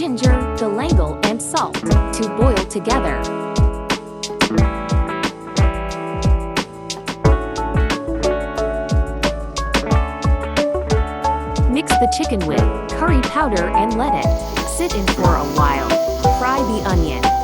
ginger, galangal, and salt to boil together. Mix the chicken with curry powder and let it sit in for a while. Fry the onion.